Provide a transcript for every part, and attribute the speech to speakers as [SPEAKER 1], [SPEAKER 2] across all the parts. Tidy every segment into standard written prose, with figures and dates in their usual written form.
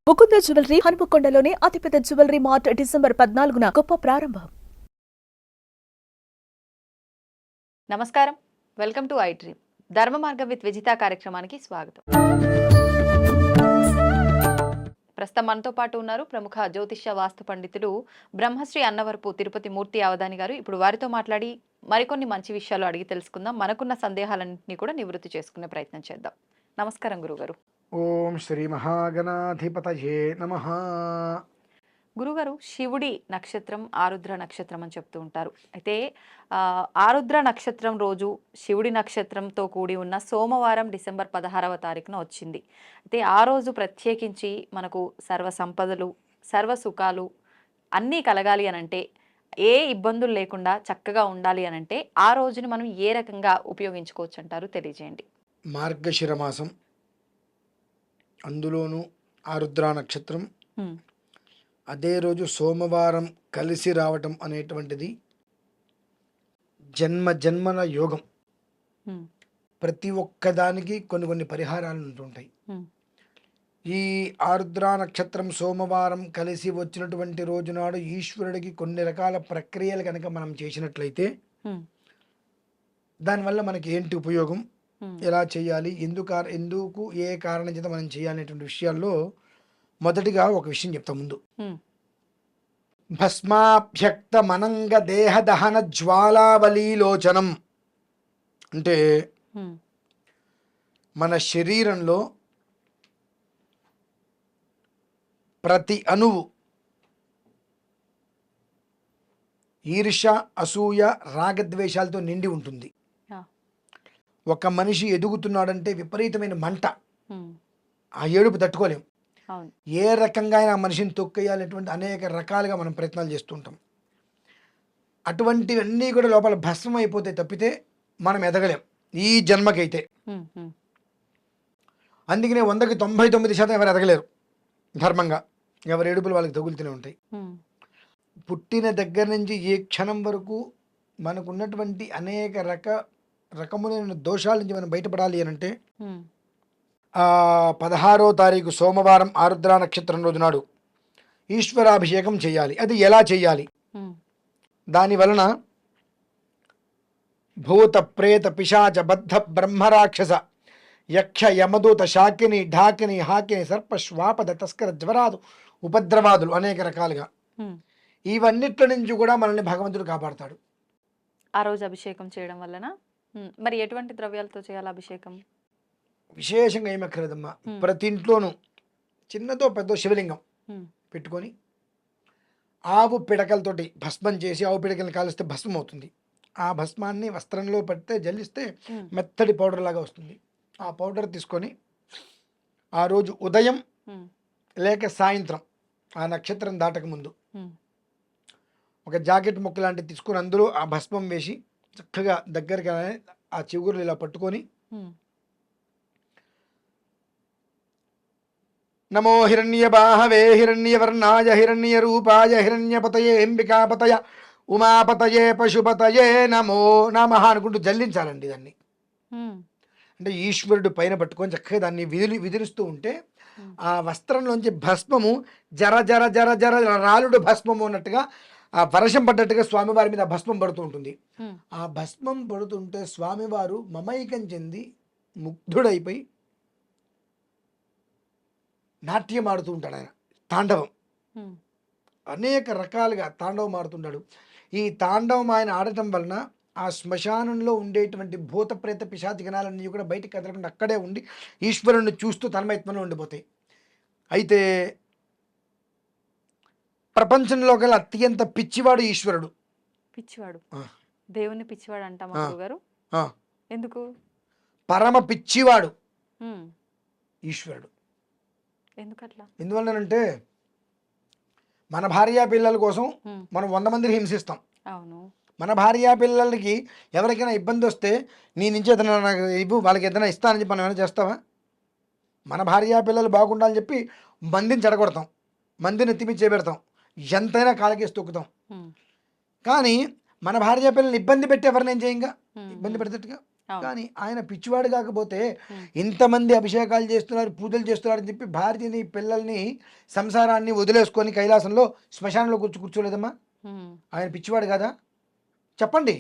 [SPEAKER 1] Mukunda jewellery హనుమకొండలోని అతిపెద్ద jewellery mart December 14న గొప్ప ప్రారంభం.
[SPEAKER 2] నమస్కారం, వెల్కమ్ టు ఐ డ్రీమ్. ధర్మ మార్గం విత్ విజిత కార్యక్రమానికి స్వాగతం. ప్రస్తుతం మనతో పాటు ఉన్నారు ప్రముఖ జ్యోతిష్య వాస్తు పండితుడు బ్రహ్మశ్రీ అన్నవరపు తిరుపతి మూర్తి అవధాని గారు. ఇప్పుడు వారితో మాట్లాడి మరికొన్ని మంచి విషయాలు అడిగి తెలుసుకుందాం. మనకున్న సందేహాలన్నింటినీ కూడా నివృత్తి చేసుకునే ప్రయత్నం చేద్దాం. నమస్కారం గురుగారు.
[SPEAKER 3] ఓం శ్రీ మహాగణాధిపతయే నమః.
[SPEAKER 2] గురుగారు, శివుడి నక్షత్రం ఆరుద్ర నక్షత్రం అని చెప్తూ ఉంటారు. అయితే ఆరుద్ర నక్షత్రం రోజు శివుడి నక్షత్రంతో కూడి ఉన్న సోమవారం డిసెంబర్ 16వ తారీఖున వచ్చింది. అయితే ఆ రోజు ప్రత్యేకించి మనకు సర్వ సంపదలు, సర్వ సుఖాలు అన్నీ కలగాలి అనంటే, ఏ ఇబ్బందులు లేకుండా చక్కగా ఉండాలి అనంటే ఆ రోజుని మనం ఏ రకంగా ఉపయోగించుకోవచ్చు అంటారు, తెలియజేయండి.
[SPEAKER 3] మార్గశిర మాసం, అందులోనూ ఆరుద్ర నక్షత్రం, అదే రోజు సోమవారం కలిసి రావటం అనేటువంటిది జన్మ జన్మల యోగం. ప్రతి ఒక్కదానికి కొన్ని కొన్ని పరిహారాలు ఉంటుంటాయి. ఈ ఆరుద్ర నక్షత్రం సోమవారం కలిసి వచ్చినటువంటి రోజు నాడు ఈశ్వరుడికి కొన్ని రకాల ప్రక్రియలు కనుక మనం చేసినట్లయితే దానివల్ల మనకి ఏంటి ఉపయోగం, ఎలా చేయాలి, ఎందుకు ఏ కారణం చేత మనం చేయాలనేటువంటి విషయాల్లో మొదటిగా ఒక విషయం చెప్తా ముందు. భస్మాభ్యక్త మనంగ దేహ దహన జ్వాలావలీలోచనం అంటే మన శరీరంలో ప్రతి అణువు ఈర్ష, అసూయ, రాగద్వేషాలతో నిండి ఉంటుంది. ఒక మనిషి ఎదుగుతున్నాడంటే విపరీతమైన మంట, ఆ ఏడుపు తట్టుకోలేం. ఏ రకంగా అయినా మనిషిని తొక్కేయాలనేటువంటి అనేక రకాలుగా మనం ప్రయత్నాలు చేస్తుంటాం. అటువంటివన్నీ కూడా లోపల భస్మం అయిపోతే తప్పితే మనం ఎదగలేం ఈ జన్మకైతే. అందుకనే 100కి 99% ఎవరు ఎదగలేరు ధర్మంగా. ఎవరి ఏడుపులు వాళ్ళకి తగులుతూనే ఉంటాయి. పుట్టిన దగ్గర నుంచి ఏ క్షణం వరకు మనకు ఉన్నటువంటి అనేక రకములైన దోషాల నుంచి మనం బయటపడాలి అని అంటే 16వ తారీఖు సోమవారం ఆరుద్ర నక్షత్రం రోజు నాడు ఈశ్వరాభిషేకం చేయాలి. అది ఎలా చేయాలి? దాని వలన భూత ప్రేత పిశాచ బద్ధ బ్రహ్మరాక్షస యక్ష యమదూత శాకిని ఢాకిని హాకిని సర్ప శ్వాపద తస్కర జ్వరాదు ఉపద్రవాదులు అనేక రకాలుగా ఇవన్నిట్ల నుంచి కూడా మనల్ని భగవంతుడు కాపాడతాడు
[SPEAKER 2] ఆ రోజు అభిషేకం చేయడం వలన. మరి ఎటువంటి ద్రవ్యాలతో చేయాలి అభిషేకం?
[SPEAKER 3] విశేషంగా ఏమక్కర్లేదమ్మా. ప్రతి ఇంట్లోనూ చిన్నదో పెద్ద శివలింగం పెట్టుకొని ఆవు పిడకలతోటి భస్మం చేసి, ఆవు పిడకలను కాలిస్తే భస్మం అవుతుంది. ఆ భస్మాన్ని వస్త్రంలో పెడితే జల్లిస్తే మెత్తడి పౌడర్ లాగా వస్తుంది. ఆ పౌడర్ తీసుకొని ఆ రోజు ఉదయం లేక సాయంత్రం ఆ నక్షత్రం దాటక ముందు ఒక జాకెట్ ముక్క లాంటివి తీసుకొని అందులో ఆ భస్మం వేసి చక్కగా దగ్గరగా ఆ చిగురులు ఇలా పట్టుకొని నమో హిరణ్య బాహవే హిరణ్యవర్ణాయ హిరణ్య రూపాయ హిరణ్యపతయే అంబికాపతయ ఉమాపతయే పశుపతయే నమో నమః అనుకుంటూ జల్లించాలండి దాన్ని. అంటే ఈశ్వరుడు పైన పట్టుకొని చక్కగా దాన్ని విదిలిస్తూ ఉంటే ఆ వస్త్రంలోంచి భస్మము జర జర జర జర రాలుడు భస్మము అన్నట్టుగా ఆ వర్షం పడ్డట్టుగా స్వామివారి మీద భస్మం పడుతూ ఉంటుంది. ఆ భస్మం పడుతుంటే స్వామివారు మమైకం చెంది ముగ్ధుడైపోయి నాట్యం ఆడుతూ ఉంటాడు. ఆయన తాండవం అనేక రకాలుగా తాండవం ఆడుతుంటాడు. ఈ తాండవం ఆయన ఆడటం వలన ఆ శ్మశానంలో ఉండేటువంటి భూత ప్రేత పిశాచి గణాలన్నీ కూడా బయటికి కదలకుండా అక్కడే ఉండి ఈశ్వరుణ్ణి చూస్తూ తన్మయత్వంలో ఉండిపోతాయి. అయితే ప్రపంచంలో గల అత్యంత పిచ్చివాడు ఈశ్వరుడు.
[SPEAKER 2] పిచ్చివాడు, దేవుని పిచ్చివాడు అంటామా గురుగారు? ఎందుకు?
[SPEAKER 3] పరమ పిచ్చివాడు ఈశ్వరుడు.
[SPEAKER 2] ఎందుకట్లా?
[SPEAKER 3] ఎందువల్లనంటే మన భార్యా పిల్లల కోసం మనం 100 మందిని హింసిస్తాం.
[SPEAKER 2] అవును.
[SPEAKER 3] మన భార్యా పిల్లలకి ఎవరికైనా ఇబ్బంది వస్తే నీ నుంచి ఏదైనా నాకు ఇవ్వు, వాళ్ళకి ఏదైనా ఇస్తానని చెప్పి మనం ఏమైనా చేస్తావా? మన భార్యా పిల్లలు బాగుండాలని చెప్పి మందిని చెడగొడతాం, మందిని ఎత్తిమి చేపెడతాం, ఎంతైనా కాలకేసి తొక్కుతాం. కానీ మన భార్యా పిల్లల్ని ఇబ్బంది పెట్టి ఎవరినేం చేయంగా ఇబ్బంది పెడతట్టుగా
[SPEAKER 2] అవును.
[SPEAKER 3] కానీ ఆయన పిచ్చివాడు కాకపోతే
[SPEAKER 2] ఉమ్,
[SPEAKER 3] ఇంతమంది అభిషేకాలు చేస్తున్నారు, పూజలు చేస్తున్నారు అని చెప్పి భార్యని, పిల్లల్ని, సంసారాన్ని వదిలేసుకొని కైలాసంలో శ్మశానంలో కూర్చోలేదమ్మా.
[SPEAKER 2] ఉమ్.
[SPEAKER 3] ఆయన పిచ్చివాడు కదా? చెప్పండి.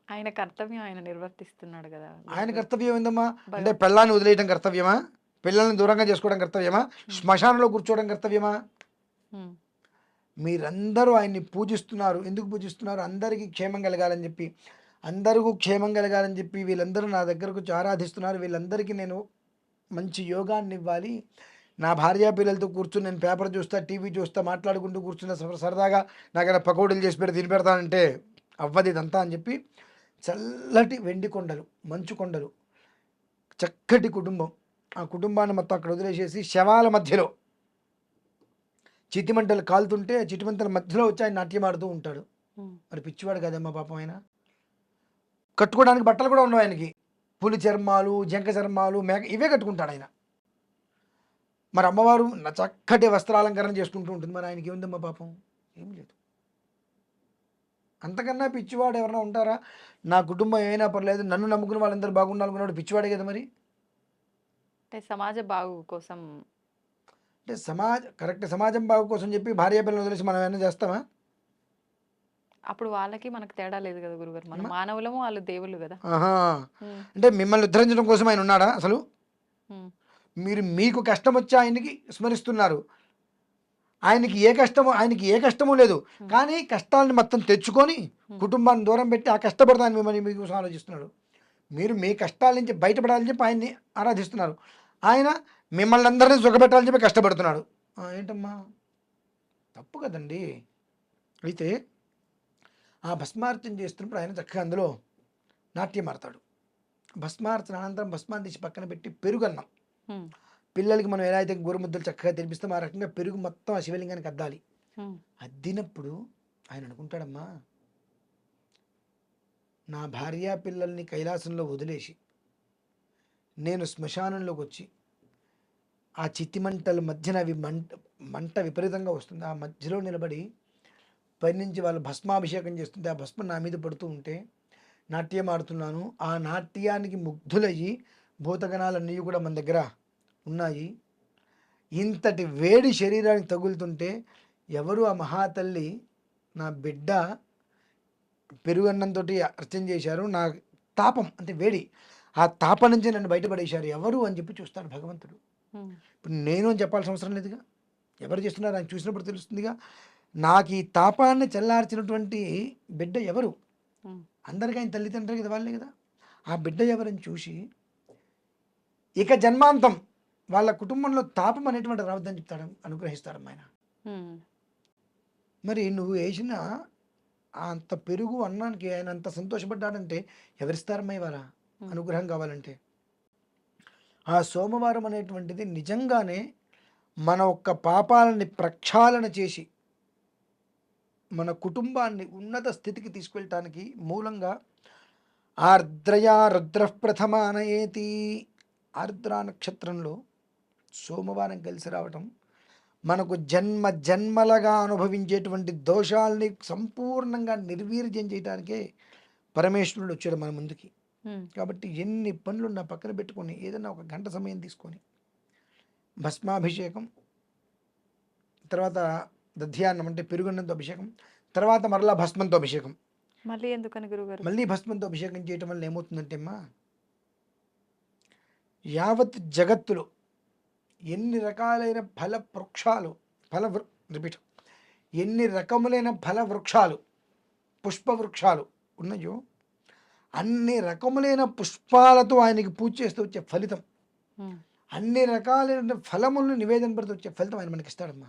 [SPEAKER 2] ఆయన కర్తవ్యం ఆయన నిర్వర్తిస్తున్నాడు కదా
[SPEAKER 3] ఆయన
[SPEAKER 2] గురుగారు.
[SPEAKER 3] కర్తవ్యం ఏందమ్మా? అంటే
[SPEAKER 2] భగవం
[SPEAKER 3] పెళ్ళాన్ని వదిలేయడం కర్తవ్యమా? పిల్లల్ని దూరంగా చేసుకోవడం కర్తవ్యమా?
[SPEAKER 2] ఉమ్,
[SPEAKER 3] శ్మశానంలో కూర్చోవడం కర్తవ్యమా?
[SPEAKER 2] ఉమ్,
[SPEAKER 3] మీరందరూ ఆయన్ని పూజిస్తున్నారు. ఎందుకు పూజిస్తున్నారు? అందరికీ క్షేమం కలగాలని చెప్పి. అందరికీ క్షేమం కలగాలని చెప్పి వీళ్ళందరూ నా దగ్గరకు వచ్చి ఆరాధిస్తున్నారు. వీళ్ళందరికీ నేను మంచి యోగాన్ని ఇవ్వాలి. నా భార్యా పిల్లలతో కూర్చొని నేను పేపర్ చూస్తా, టీవీ చూస్తా, మాట్లాడుకుంటూ కూర్చున్న సరదాగా నాకైనా పకోడీలు చేసి పెడితే తిని పెడతానంటే అవ్వదు ఇదంతా అని చెప్పి చల్లటి వెండి కొండలు, మంచు కొండలు, చక్కటి కుటుంబం. ఆ కుటుంబాన్ని మొత్తం అక్కడ వదిలేసేసి శవాల మధ్యలో చితిమంటలు కాలుతుంటే చితిమంటల మధ్యలో వచ్చి ఆయన నాట్యం ఆడుతూ ఉంటాడు.
[SPEAKER 2] ఉమ్,
[SPEAKER 3] మరి పిచ్చివాడు కదమ్మా పాపం ఆయన. కట్టుకోవడానికి బట్టలు కూడా ఉండవు ఆయనకి. పులి చర్మాలు, జంక చర్మాలు, మేక ఇవే కట్టుకుంటాడు ఆయన. మరి అమ్మవారు చక్కటి వస్త్రాలంకరణ చేసుకుంటూ ఉంటుంది. మరి ఆయనకి ఏముందమ్మా పాపం? ఏం లేదు. అంతకన్నా పిచ్చివాడు ఎవరైనా ఉంటారా? నా కుటుంబం ఏమైనా పర్లేదు, నన్ను నమ్ముకుని వాళ్ళందరూ బాగుండాలనుకున్నాడు పిచ్చివాడే కదా మరి.
[SPEAKER 2] అంటే సమాజ బాగు కోసం.
[SPEAKER 3] అంటే కరెక్ట్ సమాజం బాగు కోసం చెప్పి భార్య పిల్లలు వదిలేసి మనం ఏమైనా చేస్తామా?
[SPEAKER 2] అప్పుడు వాళ్ళకి మనకు తేడా లేదు కదా గురుగారు. మనం
[SPEAKER 3] అమ్మా.
[SPEAKER 2] మానవులము, వాళ్ళు దేవుళ్ళు కదా.
[SPEAKER 3] ఆహా.
[SPEAKER 2] ఉమ్,
[SPEAKER 3] అంటే మిమ్మల్ని ఉద్ధరించడం కోసం ఆయన ఉన్నాడా అసలు?
[SPEAKER 2] ఉమ్,
[SPEAKER 3] మీరు మీకు కష్టం వచ్చి ఆయనకి స్మరిస్తున్నారు. ఆయనకి ఏ కష్టము లేదు. కానీ కష్టాలను మొత్తం తెచ్చుకొని కుటుంబాన్ని దూరం పెట్టి ఆ కష్టపడతాను మిమ్మల్ని మీకోసం ఆలోచిస్తున్నాడు. మీరు మీ కష్టాల నుంచి బయటపడాలని చెప్పి ఆయన్ని ఆరాధిస్తున్నారు. ఆయన మిమ్మల్ని అందరినీ సుఖపెట్టాలని చెప్పి కష్టపడుతున్నాడు. ఏంటమ్మా తప్పు కదండి. అయితే ఆ భస్మార్చన చేస్తున్నప్పుడు ఆయన చక్కగా అందులో నాట్యం ఆడతాడు. భస్మార్చన అనంతరం భస్మాన్ని తీసి పక్కన పెట్టి పెరుగన్నం,
[SPEAKER 2] ఉమ్,
[SPEAKER 3] పిల్లలకి మనం ఎలా అయితే గోరుముద్దలు చక్కగా తినిపిస్తాం ఆ రకంగా పెరుగు మొత్తం ఆ శివలింగానికి అద్దాలి.
[SPEAKER 2] ఉమ్,
[SPEAKER 3] అద్దినప్పుడు ఆయన అనుకుంటాడమ్మా, నా భార్యా పిల్లల్ని కైలాసంలో వదిలేసి నేను శ్మశానంలోకి వచ్చి ఆ చితిమంటల మధ్యన అవి మంట విపరీతంగా వస్తుంది. ఆ మధ్యలో నిలబడి పైనుంచి వాళ్ళు భస్మాభిషేకం చేస్తుంటే ఆ భస్మం నా మీద పడుతూ ఉంటే నాట్యం ఆడుతున్నాను. ఆ నాట్యానికి ముగ్ధులయ్యి భూతగణాలన్నీ కూడా మన దగ్గర ఉన్నాయి. ఇంతటి వేడి శరీరానికి తగులుతుంటే ఎవరు ఆ మహాతల్లి నా బిడ్డ పెరుగన్నంతో అర్చన చేశారు, నా తాపం అంటే వేడి, ఆ తాపం నుంచి నన్ను బయటపడేశారు ఎవరు అని చెప్పి చూస్తాడు భగవంతుడు.
[SPEAKER 2] ఉమ్,
[SPEAKER 3] ఇప్పుడు నేను అని చెప్పాల్సిన అవసరం లేదుగా. ఎవరు చేస్తున్నారు ఆయన చూసినప్పుడు తెలుస్తుందిగా. నాకు ఈ తాపాన్ని చల్లార్చినటువంటి బిడ్డ ఎవరు?
[SPEAKER 2] ఉమ్,
[SPEAKER 3] అందరికీ ఆయన తల్లిదండ్రులు కదా, వాళ్ళే కదా. ఆ బిడ్డ ఎవరని చూసి ఇక జన్మాంతం వాళ్ళ కుటుంబంలో తాపం అనేటువంటి రావద్దని చెప్తాడు, అనుగ్రహిస్తాడు ఆయన.
[SPEAKER 2] ఉమ్,
[SPEAKER 3] మరి నువ్వు వేసిన అంత పెరుగు అన్నానికి ఆయన అంత సంతోషపడ్డాడంటే ఎవరిస్తారమ్మా ఇవాళ అనుగ్రహం కావాలంటే? ఆ సోమవారం అనేటువంటిది నిజంగానే మన ఒక్క పాపాలని ప్రక్షాళన చేసి మన కుటుంబాన్ని ఉన్నత స్థితికి తీసుకెళ్ళటానికి మూలంగా ఆర్ద్రయా రుద్ర ప్రథమానయేతి, ఆర్ద్ర నక్షత్రంలో సోమవారం కలిసి రావటం మనకు జన్మ జన్మలుగా అనుభవించేటువంటి దోషాల్ని సంపూర్ణంగా నిర్వీర్యం చేయడానికే పరమేశ్వరుడు వచ్చాడు మన ముందుకి.
[SPEAKER 2] ఉమ్,
[SPEAKER 3] కాబట్టి ఎన్ని పనులు నా పక్కన పెట్టుకొని ఏదైనా ఒక గంట సమయం తీసుకొని భస్మాభిషేకం, తర్వాత దధ్యాన్నం అంటే పెరుగున్నంతో అభిషేకం, తర్వాత మరలా భస్మంతో అభిషేకం,
[SPEAKER 2] మళ్ళీ ఎందుకని గురుగారు?
[SPEAKER 3] మళ్ళీ భస్మంతో అభిషేకం చేయటం వల్ల ఏమవుతుందంటే అమ్మా, యావత్ జగత్తులో ఎన్ని రకాలైన ఫల వృక్షాలు రిపీట్ ఎన్ని రకములైన ఫల వృక్షాలు, పుష్ప వృక్షాలు ఉన్నాయో అన్ని రకములైన పుష్పాలతో ఆయనకి పూజ చేస్తూ వచ్చే ఫలితం,
[SPEAKER 2] ఉమ్,
[SPEAKER 3] అన్ని రకాలైన ఫలములను నివేదన పెడుతూ వచ్చే ఫలితం ఆయన మనకి ఇస్తాడమ్మా.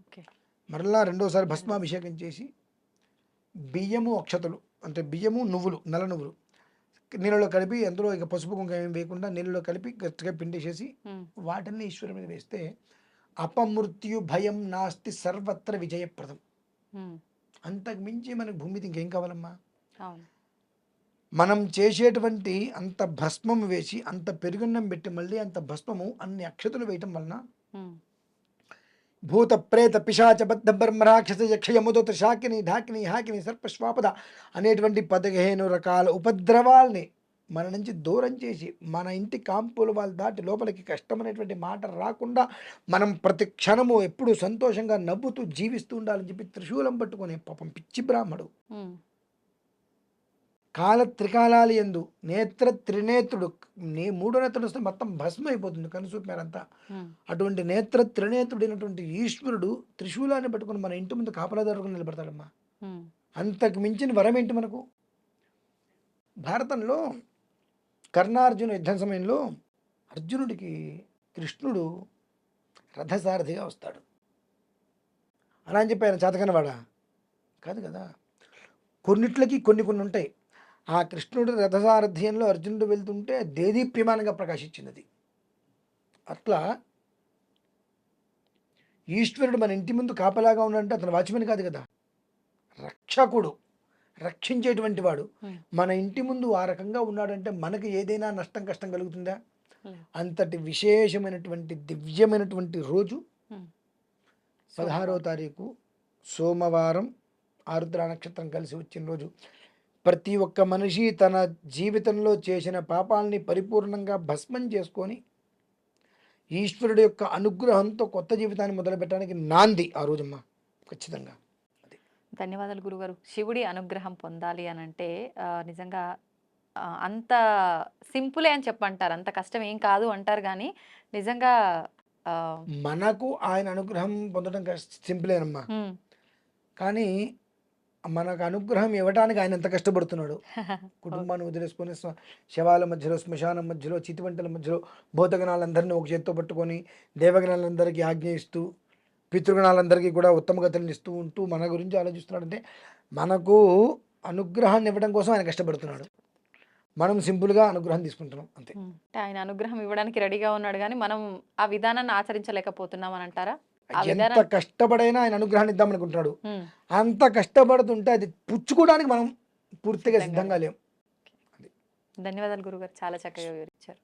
[SPEAKER 2] ఓకే.
[SPEAKER 3] మరలా రెండోసారి భస్మాభిషేకం చేసి బియ్యము అక్షతలు అంటే బియ్యము నువ్వులు, నల్ల నువ్వులు నీళ్ళలో కలిపి, అందులో ఇక పసుపు కుంకుమ ఏం వేయకుండా నీళ్ళలో కలిపి గట్టిగా పిండేసేసి
[SPEAKER 2] ఉమ్,
[SPEAKER 3] వాటిని ఈశ్వరుని మీద వేస్తే అపమృత్యు భయం నాస్తి సర్వత్ర విజయప్రదం.
[SPEAKER 2] ఉమ్,
[SPEAKER 3] అంతకు మించి మనకు భూమి మీద ఇంకేం కావాలమ్మా?
[SPEAKER 2] అవును.
[SPEAKER 3] మనం చేసేటువంటి అంత భస్మం వేసి అంత పెరుగున్నం పెట్టి మళ్ళీ అంత భస్మము అన్ని అక్షతలు వేయటం వలన
[SPEAKER 2] ఉమ్,
[SPEAKER 3] భూత ప్రేత పిశాచ బద్ధ బ్రహ్మ రాక్షస యక్ష యమదూత శాకిని ఢాకిని హాకిని సర్పశ్వాపద అనేటువంటి 15 రకాల ఉపద్రవాల్ని మన నుంచి దూరం చేసి మన ఇంటి కాంపులు వాళ్ళు దాటి లోపలికి కష్టం అనేటువంటి మాట రాకుండా మనం ప్రతి క్షణము ఎప్పుడు సంతోషంగా నవ్వుతూ జీవిస్తూ ఉండాలని చెప్పి త్రిశూలం పట్టుకొని పాపం పిచ్చి బ్రాహ్మడు కాల త్రికాలాలు ఎందు నేత్ర త్రినేత్రుడు మూడో నేత్రుడు వస్తే మొత్తం భస్మం అయిపోతుంది కనుసూపు మేరంతా. అటువంటి నేత్ర త్రినేత్రుడైనటువంటి ఈశ్వరుడు త్రిశూలాన్ని పట్టుకుని మన ఇంటి ముందు కాపలాదారుగా నిలబడతాడమ్మా. అంతకు మించిన వరం ఏంటి మనకు? భారతంలో కర్ణార్జున యుద్ధం సమయంలో అర్జునుడికి కృష్ణుడు రథసారథిగా వస్తాడు. అలా అని చెప్పి ఆయన చేతకనవాడా కాదు కదా. కొన్నిట్లకి కొన్ని ఉంటాయి. ఆ కృష్ణుడి రథసారథ్యంలో అర్జునుడు వెళ్తుంటే దేదీప్యమానంగా ప్రకాశించినది. అట్లా ఈశ్వరుడు మన ఇంటి ముందు కాపలాగా ఉన్నాడంటే అతను వాచ్మెన్ కాదు కదా, రక్షకుడు, రక్షించేటువంటి వాడు. మన ఇంటి ముందు ఆ రకంగా ఉన్నాడంటే మనకి ఏదైనా నష్టం కష్టం కలుగుతుందా? అంతటి విశేషమైనటువంటి దివ్యమైనటువంటి రోజు 16వ తారీఖు సోమవారం ఆరుద్ర నక్షత్రం కలిసి వచ్చిన రోజు. ప్రతి ఒక్క మనిషి తన జీవితంలో చేసిన పాపాలని పరిపూర్ణంగా భస్మం చేసుకొని ఈశ్వరుడు యొక్క అనుగ్రహంతో కొత్త జీవితాన్ని మొదలుపెట్టడానికి నాంది ఆ రోజమ్మా. ఖచ్చితంగా.
[SPEAKER 2] ధన్యవాదాలు గురుగారు. శివుడి అనుగ్రహం పొందాలి అని అంటే నిజంగా అంత సింపులే అని చెప్పంటారు, అంత కష్టం ఏం కాదు అంటారు. కానీ నిజంగా
[SPEAKER 3] మనకు ఆయన అనుగ్రహం పొందడం సింపులేనమ్మా. కానీ మనకు అనుగ్రహం ఇవ్వడానికి ఆయన ఎంత కష్టపడుతున్నాడు. కుటుంబాన్ని వదిలేసుకొని శవాల మధ్యలో, శ్మశానం మధ్యలో, చితివంటల మధ్యలో భూతగణాలందరినీ ఒక చేత్తో పట్టుకొని దేవగణాలందరికీ ఆజ్ఞ ఇస్తూ పితృగణాలందరికీ కూడా ఉత్తమ గతులను ఇస్తూ ఉంటూ మన గురించి ఆలోచిస్తున్నాడంటే మనకు అనుగ్రహాన్ని ఇవ్వడం కోసం ఆయన కష్టపడుతున్నాడు. మనం సింపుల్గా అనుగ్రహం తీసుకుంటున్నాం అంతే.
[SPEAKER 2] ఆయన అనుగ్రహం ఇవ్వడానికి రెడీగా ఉన్నాడు కానీ మనం ఆ విధానాన్ని ఆచరించలేకపోతున్నాం అని అంటారా?
[SPEAKER 3] ఎంత కష్టపడైనా ఆయన అనుగ్రహాన్ని ఇద్దామనుకుంటున్నాడు. అంత కష్టపడుతుంటే అది పుచ్చుకోవడానికి మనం పూర్తిగా సిద్ధంగా లేం.
[SPEAKER 2] ధన్యవాదాలు గురుగారు, చాలా చక్కగా వివరించారు.